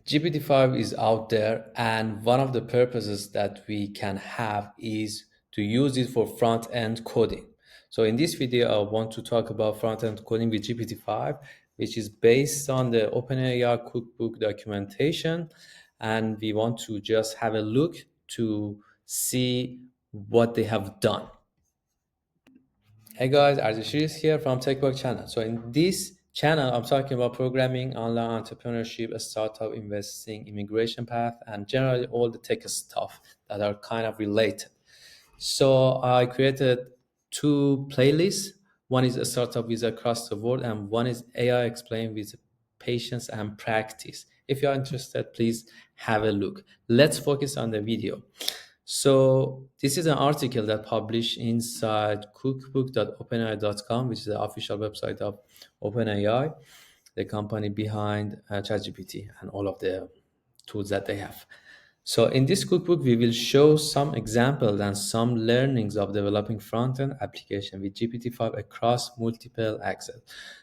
GPT-5 is out there, and one of the purposes that we can have is to use it for front-end coding. So in this video, I want to talk about front-end coding with GPT-5, which is based on the OpenAI Cookbook documentation, and we want to just have a look to see what they have done. Hey guys, Arjashir is here from TechBug channel. So in this channel, I'm talking about programming, online entrepreneurship, startup investing, immigration path, and generally all the tech stuff that are kind of related. So I created two playlists. One is a startup visa across the world, and one is AI explained with patience and practice. If you're interested, please have a look. Let's focus on the video. So this is an article that published inside cookbook.openai.com, which is the official website of OpenAI, the company behind ChatGPT and all of the tools that they have. So in this cookbook, we will show some examples and some learnings of developing front-end application with GPT-5 across multiple axes.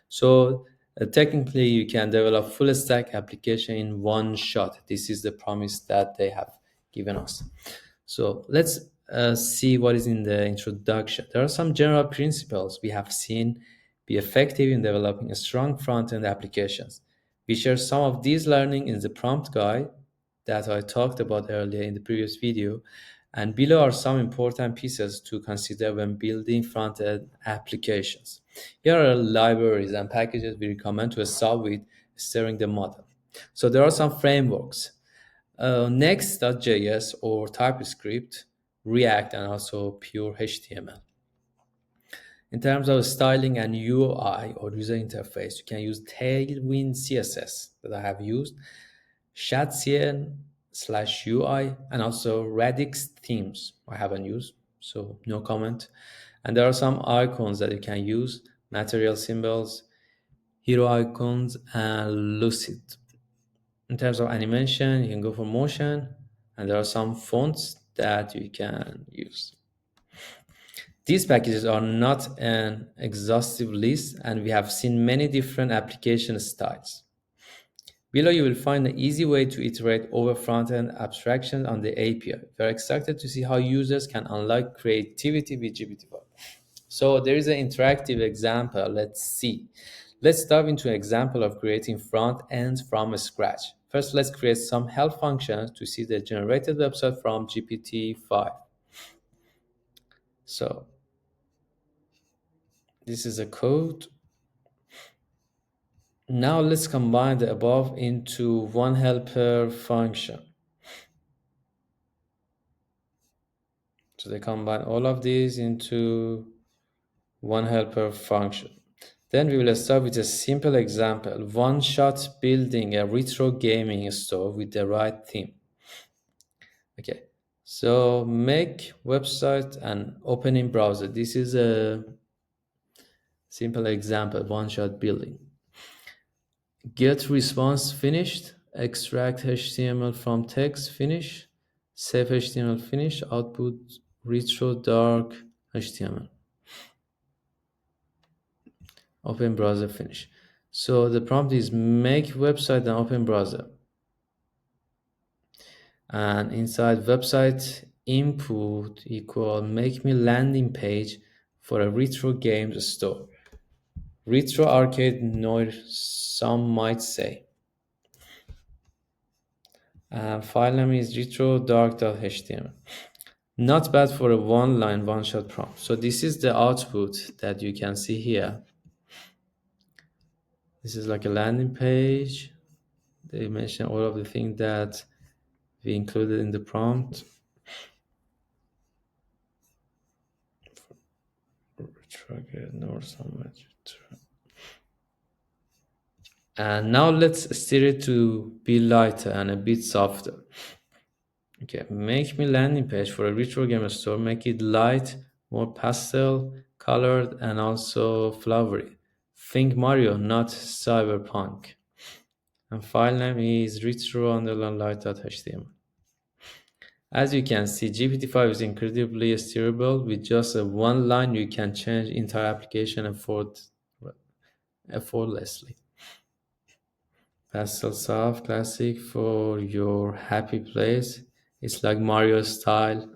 So technically, you can develop full stack application in one shot. This is the promise that they have given us. So let's see what is in the introduction. There are some general principles we have seen be effective in developing strong front-end applications. We share some of these learning in the prompt guide that I talked about earlier in the previous video. And below are some important pieces to consider when building front-end applications. Here are libraries and packages we recommend to start with steering the model. So there are some frameworks. Next.js or TypeScript, React, and also pure HTML. In terms of styling and UI or user interface, you can use Tailwind CSS that I have used, Shadcn/UI, and also Radix themes I haven't used, so no comment. And there are some icons that you can use, material symbols, hero icons, and Lucid. In terms of animation, you can go for motion, and there are some fonts that you can use. These packages are not an exhaustive list, and we have seen many different application styles. Below, you will find an easy way to iterate over front-end abstraction on the API. We are excited to see how users can unlock creativity with GPT-5. So there is an interactive example. Let's see. Let's dive into an example of creating front ends from scratch. First, let's create some help functions to see the generated website from GPT-5. So this is a code. Now let's combine the above into one helper function. So they combine all of these into one helper function. Then we will start with a simple example, one shot building a retro gaming store with the right theme. Okay, so make website and open in browser. This is a simple example, one shot building. Get response finished, extract HTML from text finish, save HTML finish, output retro dark HTML. Open browser finish. So the prompt is make website and open browser. And inside website input equal make me landing page for a retro games store. Retro arcade noise, some might say. File name is retro dark.html. Not bad for a one-line, one-shot prompt. So this is the output that you can see here. This is like a landing page. They mention all of the things that we included in the prompt. And now let's steer it to be lighter and a bit softer. Okay, make me landing page for a retro game store. Make it light, more pastel colored, and also flowery. Think Mario, not cyberpunk. And file name is retro_light.html. As you can see, GPT-5 is incredibly steerable. With just a one line, you can change entire application effortlessly. Pastel soft classic for your happy place. It's like Mario style.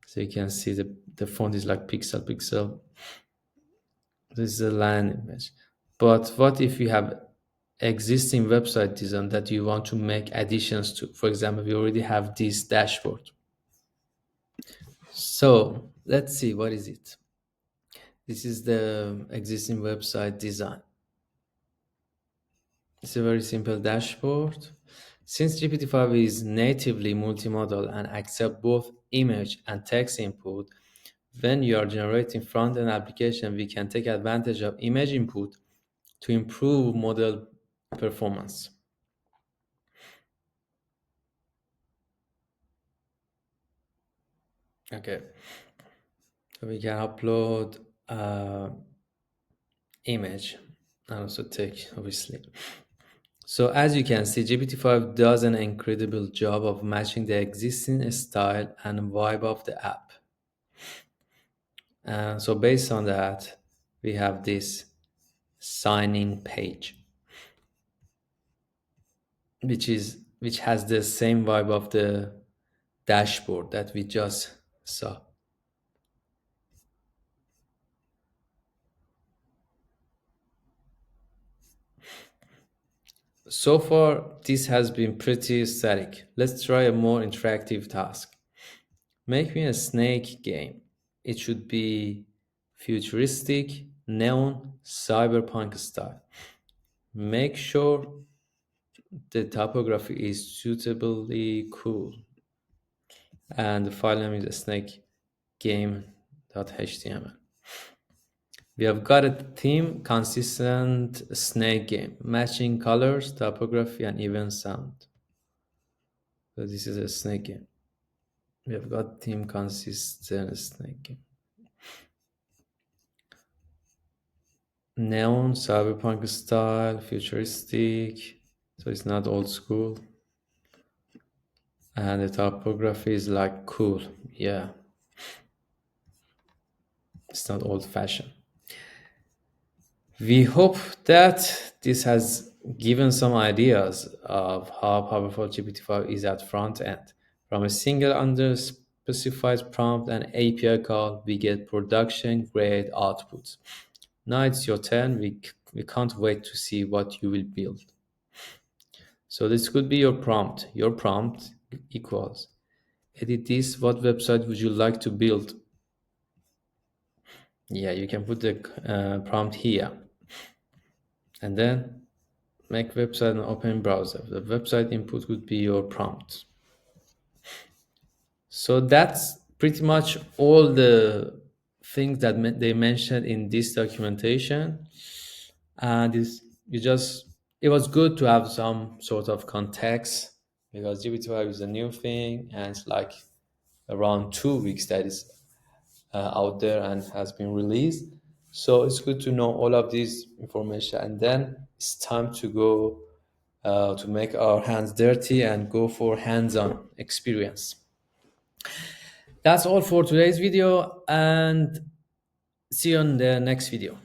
So you can see the font is like pixel. This is a land image. But what if you have existing website design that you want to make additions to? For example, we already have this dashboard. So let's see, what is it? This is the existing website design. It's a very simple dashboard. Since GPT-5 is natively multimodal and accepts both image and text input, when you are generating front-end application, we can take advantage of image input to improve model performance. Okay, so we can upload image and also text, obviously. So as you can see, GPT-5 does an incredible job of matching the existing style and vibe of the app. So based on that, we have this signing page, which has the same vibe of the dashboard that we just saw. So far, this has been pretty static. Let's try a more interactive task. Make me a snake game. It should be futuristic, neon, cyberpunk style. Make sure the typography is suitably cool. And the file name is snake game.html. We have got a theme, consistent snake game, matching colors, typography, and even sound. So this is a snake game. We have got theme, consistent snake game. Neon, cyberpunk style, futuristic, so it's not old school. And the typography is like cool, yeah. It's not old fashioned. We hope that this has given some ideas of how powerful GPT-5 is at front end. From a single under-specified prompt and API call, we get production-grade outputs. Now it's your turn. We can't wait to see what you will build. So this could be your prompt. Your prompt equals, edit this, what website would you like to build? Yeah, you can put the prompt here. And then make website and open browser. The website input would be your prompt. So that's pretty much all the things that they mentioned in this documentation. And it was good to have some sort of context because GPT-5 is a new thing and it's like around 2 weeks that is out there and has been released. So it's good to know all of this information, and then it's time to go to make our hands dirty and go for hands-on experience. That's all for today's video, and see you on the next video.